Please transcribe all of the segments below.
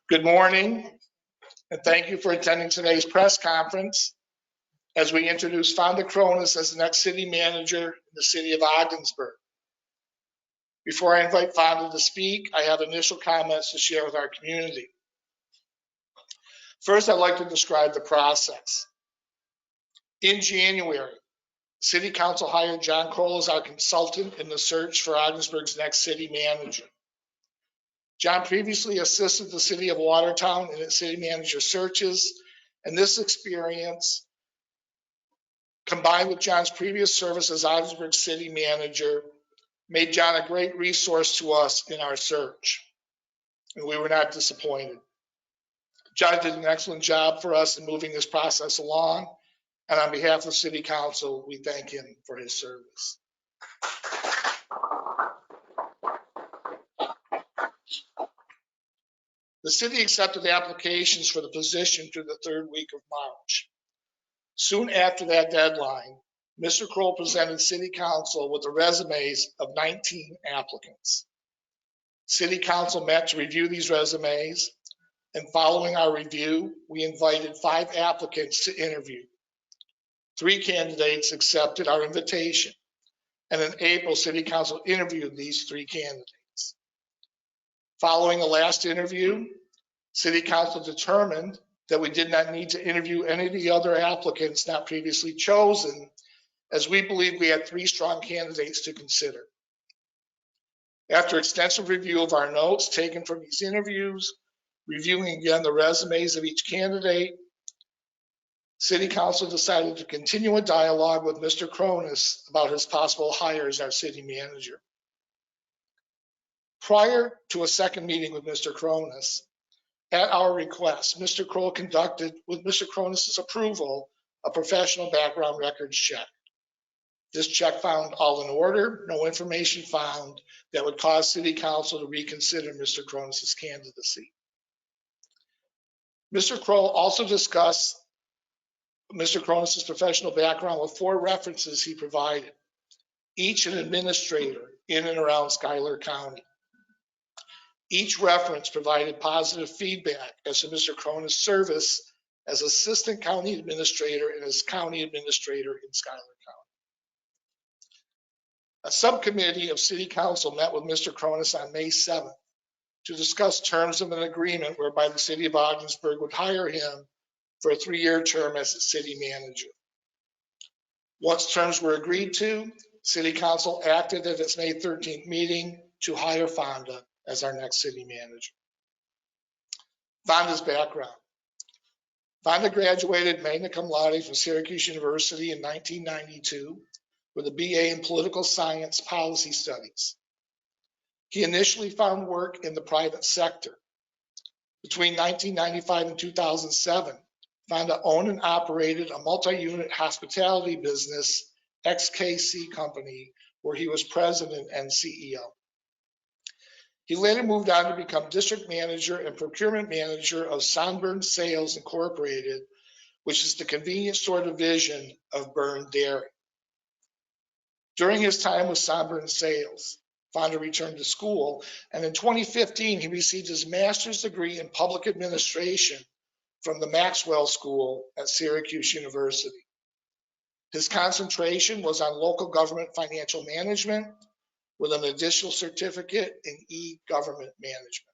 Good morning, and thank you for attending today's press conference as we introduce Fonda Chronis as the next city manager in the city of Ogdensburg. Before I invite Fonda to speak, I have initial comments to share with our community. First, I'd like to describe the process. In January, City Council hired John Kroll as our consultant in the search for Ogdensburg's next city manager. John previously assisted the city of Watertown in its city manager searches, and this experience, combined with John's previous service as Ogdensburg city manager, made John a great resource to us in our search, and we were not disappointed. John did an excellent job for us in moving this process along, and on behalf of City Council, we thank him for his service. The city accepted applications for the position through the third week of March. Soon after that deadline, Mr. Kroll presented City Council with the resumes of 19 applicants. City Council met to review these resumes, and following our review, we invited 5 applicants to interview. 3 candidates accepted our invitation, and in April, City Council interviewed these 3 candidates. Following the last interview, City Council determined that we did not need to interview any of the other applicants not previously chosen, as we believed we had 3 strong candidates to consider. After extensive review of our notes taken from these interviews, reviewing again the resumes of each candidate, City Council decided to continue a dialogue with Mr. Chronis about his possible hire as our city manager. Prior to a second meeting with Mr. Chronis, at our request, Mr. Kroll conducted, with Mr. Chronis' approval, a professional background records check. This check found all in order, no information found that would cause City Council to reconsider Mr. Chronis' candidacy. Mr. Kroll also discussed Mr. Chronis' professional background with 4 references he provided, each an administrator in and around Schuyler County. Each reference provided positive feedback as to Mr. Chronis' service as Assistant County Administrator and as County Administrator in Schuyler County. A subcommittee of City Council met with Mr. Chronis on May 7th to discuss terms of an agreement whereby the City of Ogdensburg would hire him for a 3-year term as its city manager. Once terms were agreed to, City Council acted at its May 13th meeting to hire Fonda as our next city manager. Fonda's background. Fonda graduated magna cum laude from Syracuse University in 1992 with a BA in Political Science Policy Studies. He initially found work in the private sector. Between 1995 and 2007, Fonda owned and operated a multi-unit hospitality business, XKC Company, where he was president and CEO. He later moved on to become district manager and procurement manager of Sunburn Sales Incorporated, which is the convenience store division of Byrne Dairy. During his time with Sunburn Sales, Fonda returned to school, and in 2015, he received his master's degree in public administration from the Maxwell School at Syracuse University. His concentration was on local government financial management, with an additional certificate in e-government management.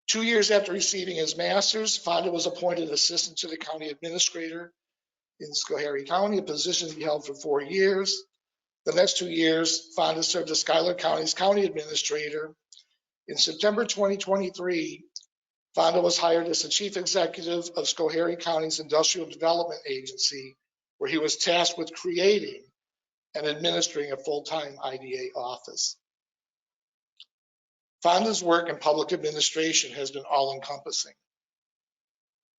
2 years after receiving his master's, Fonda was appointed assistant to the county administrator in Schoharie County, a position he held for 4 years. The next 2 years, Fonda served as Schuyler County's county administrator. In September 2023, Fonda was hired as the chief executive of Schoharie County's Industrial Development Agency, where he was tasked with creating and administering a full-time IDA office. Fonda's work in public administration has been all-encompassing.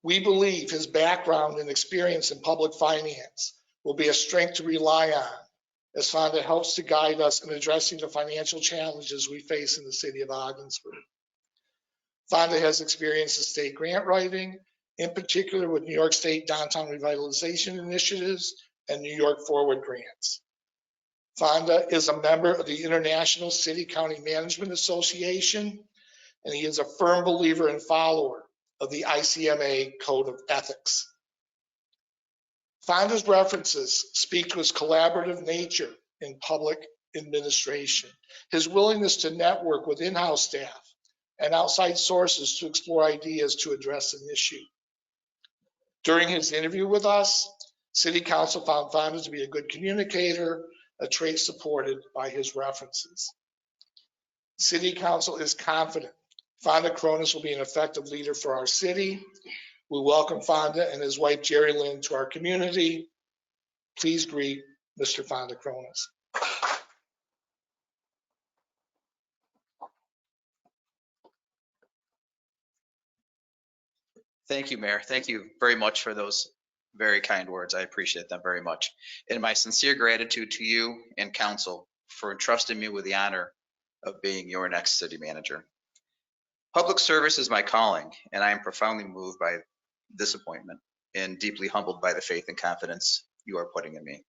We believe his background and experience in public finance will be a strength to rely on as Fonda helps to guide us in addressing the financial challenges we face in the city of Ogdensburg. Fonda has experience in state grant writing in particular with New York State downtown revitalization initiatives and New York Forward grants. Fonda is a member of the International City County Management Association, and he is a firm believer and follower of the ICMA Code of Ethics. Fonda's references speak to his collaborative nature in public administration, his willingness to network with in-house staff and outside sources to explore ideas to address an issue. During his interview with us, City Council found Fonda to be a good communicator, a trait supported by his references. City Council is confident Fonda Chronis will be an effective leader for our city. We welcome Fonda and his wife, Jerry Lynn, to our community. Please greet Mr. Fonda Chronis. Thank you, Mayor. Thank you very much for those very kind words. I appreciate them very much. And my sincere gratitude to you and council for entrusting me with the honor of being your next city manager. Public service is my calling, and I am profoundly moved by this appointment and deeply humbled by the faith and confidence you are putting in me.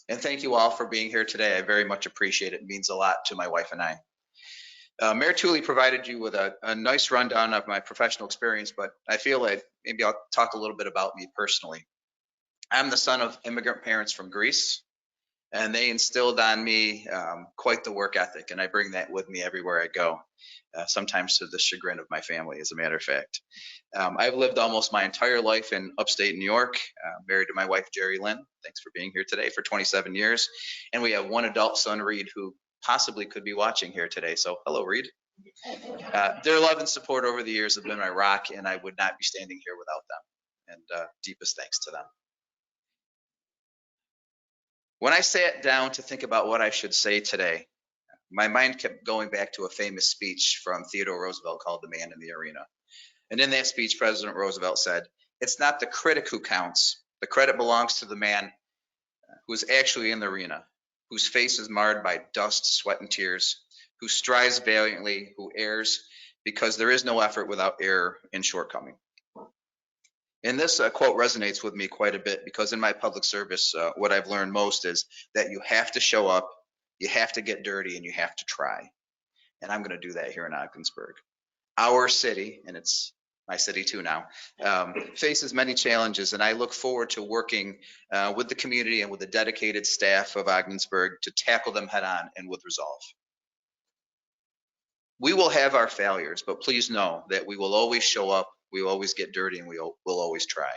And thank you all for being here today. I very much appreciate it. It means a lot to my wife and I. Mayor Tooley provided you with a nice rundown of my professional experience, but I feel like maybe I'll talk a little bit about me personally. I'm the son of immigrant parents from Greece, and they instilled on me quite the work ethic, and I bring that with me everywhere I go, sometimes to the chagrin of my family, as a matter of fact. I've lived almost my entire life in upstate New York, married to my wife, Jerry Lynn. Thanks for being here today, for 27 years. And we have one adult son, Reed, who possibly could be watching here today. So hello, Reed. Their love and support over the years have been my rock, and I would not be standing here without them. And deepest thanks to them. When I sat down to think about what I should say today, my mind kept going back to a famous speech from Theodore Roosevelt called The Man in the Arena. And in that speech, President Roosevelt said, "It's not the critic who counts. The credit belongs to the man who is actually in the arena, whose face is marred by dust, sweat, and tears, who strives valiantly, who errs, because there is no effort without error and shortcoming." And this quote resonates with me quite a bit, because in my public service, what I've learned most is that you have to show up, you have to get dirty, and you have to try. And I'm going to do that here in Ogdensburg. Our city, and it's my city too now, faces many challenges, and I look forward to working with the community and with the dedicated staff of Ogdensburg to tackle them head on and with resolve. We will have our failures, but please know that we will always show up, we will always get dirty, and we will always try.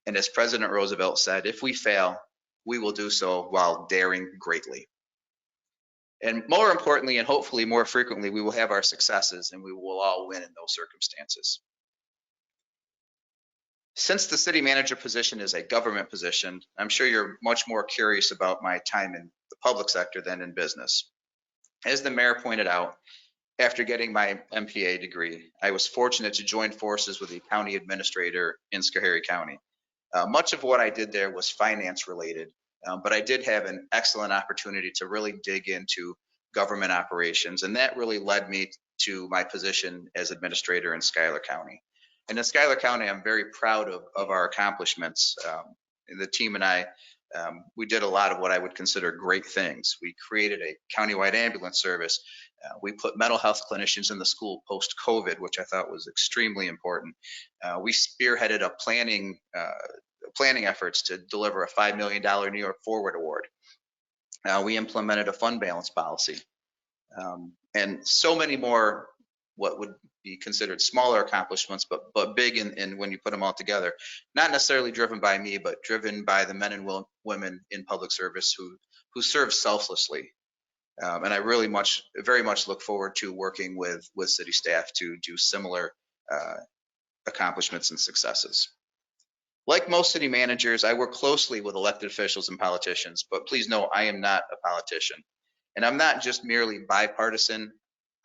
And as President Roosevelt said, if we fail, we will do so while daring greatly. And more importantly, and hopefully more frequently, we will have our successes, and we will all win in those circumstances. Since the city manager position is a government position, I'm sure you're much more curious about my time in the public sector than in business. As the mayor pointed out, after getting my MPA degree, I was fortunate to join forces with the county administrator in Schoharie County. Much of what I did there was finance related, but I did have an excellent opportunity to really dig into government operations, and that really led me to my position as administrator in Schuyler County. And in Schuyler County, I'm very proud of our accomplishments. The team and I, we did a lot of what I would consider great things. We created a countywide ambulance service. We put mental health clinicians in the school post-COVID, which I thought was extremely important. We spearheaded a planning efforts to deliver a $5 million New York Forward Award. We implemented a fund balance policy, and so many more what would be considered smaller accomplishments, but big in when you put them all together. Not necessarily driven by me, but driven by the men and women in public service who serve selflessly. And I really very much look forward to working with city staff to do similar accomplishments and successes. Like most city managers, I work closely with elected officials and politicians, but please know I am not a politician. And I'm not just merely bipartisan,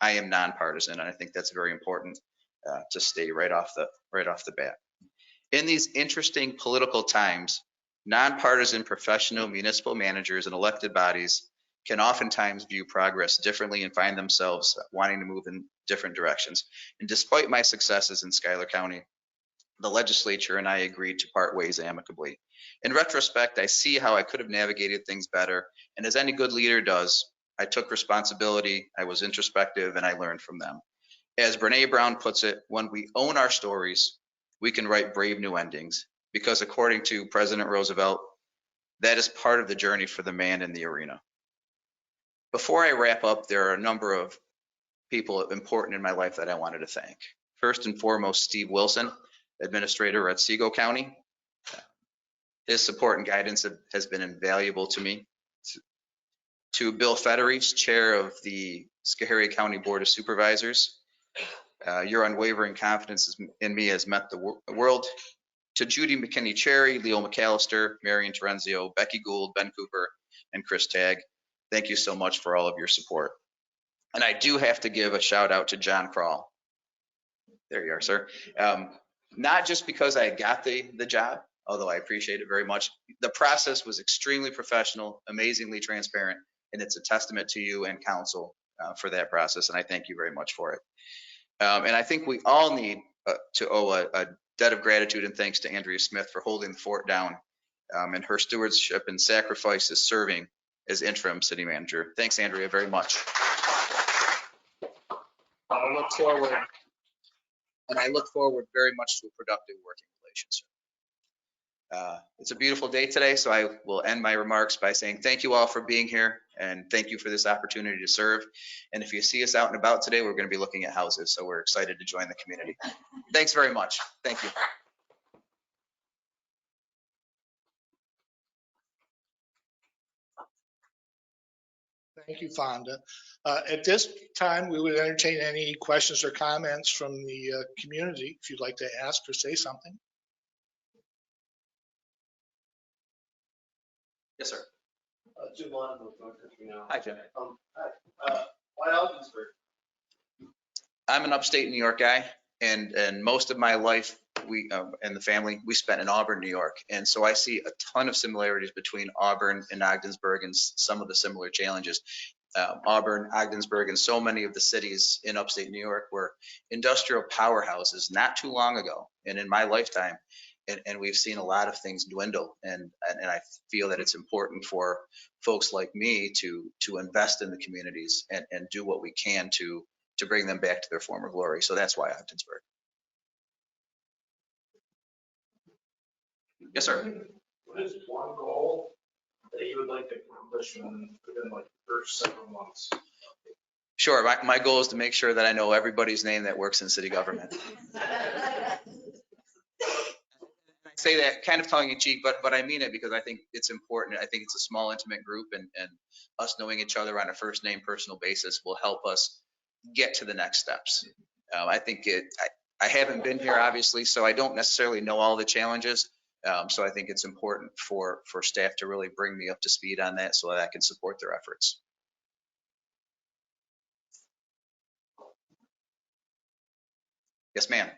I am nonpartisan, and I think that's very important to state right off the bat. In these interesting political times, nonpartisan professional municipal managers and elected bodies can oftentimes view progress differently and find themselves wanting to move in different directions. And despite my successes in Schuyler County, the legislature and I agreed to part ways amicably. In retrospect, I see how I could have navigated things better, and as any good leader does, I took responsibility, I was introspective, and I learned from them. As Brene Brown puts it, when we own our stories, we can write brave new endings, because according to President Roosevelt, that is part of the journey for the man in the arena. Before I wrap up, there are a number of people important in my life that I wanted to thank. First and foremost, Steve Wilson, administrator at Otsego County. His support and guidance has been invaluable to me. To Bill Federich, chair of the Schoharie County Board of Supervisors. Your unwavering confidence in me has meant the world. To Judy McKinney-Cherry, Leo McAllister, Marion Terenzio, Becky Gould, Ben Cooper, and Chris Tagg, thank you so much for all of your support. And I do have to give a shout out to John Crawl. There you are, sir. Not just because I got the job, although I appreciate it very much. The process was extremely professional, amazingly transparent, and it's a testament to you and council for that process, and I thank you very much for it. And I think we all need to owe a debt of gratitude and thanks to Andrea Smith for holding the fort down and her stewardship and sacrifice as serving as interim city manager. Thanks, Andrea, very much. I look forward very much to a productive working relationship. It's a beautiful day today, so I will end my remarks by saying thank you all for being here and thank you for this opportunity to serve. And if you see us out and about today, we're going to be looking at houses, so we're excited to join the community. Thanks very much. Thank you. Thank you, Fonda. At this time, we would entertain any questions or comments from the community if you'd like to ask or say something. Yes, sir. Jim Long from North Country now. Hi, Jim. Hi. Why Ogdensburg? I'm an upstate New York guy, and most of my life, we and the family, we spent in Auburn, New York. And so I see a ton of similarities between Auburn and Ogdensburg and some of the similar challenges. Auburn, Ogdensburg, and so many of the cities in upstate New York were industrial powerhouses not too long ago, and in my lifetime. And we've seen a lot of things dwindle, and I feel that it's important for folks like me to invest in the communities and do what we can to bring them back to their former glory. So that's why Ogdensburg. Yes, sir. What is one goal that you would like to accomplish within like the first several months? Sure. My goal is to make sure that I know everybody's name that works in city government. I say that kind of tongue in cheek, but I mean it because I think it's important. I think it's a small, intimate group, and us knowing each other on a first name personal basis will help us get to the next steps. I think I haven't been here, obviously, so I don't necessarily know all the challenges. So I think it's important for staff to really bring me up to speed on that so that I can support their efforts. Yes, ma'am.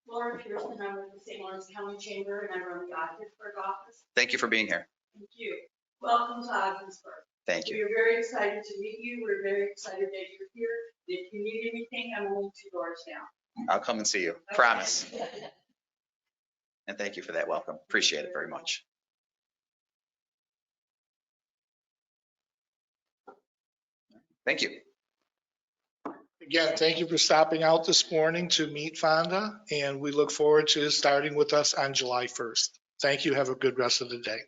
Laura Pearson, I'm with the St. Lawrence County Chamber, and I run the Ogdensburg office. Thank you for being here. Thank you. Welcome to Ogdensburg. Thank you. We are very excited to meet you. We're very excited that you're here. If you need anything, I'm only 2 doors down. I'll come and see you. Okay. Promise. And thank you for that welcome. Appreciate it very much. Thank you. Again, thank you for stopping out this morning to meet Fonda, and we look forward to starting with us on July 1st. Thank you. Have a good rest of the day.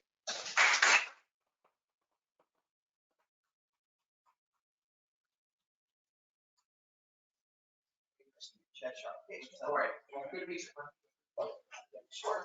All right. Good to meet you. Sure.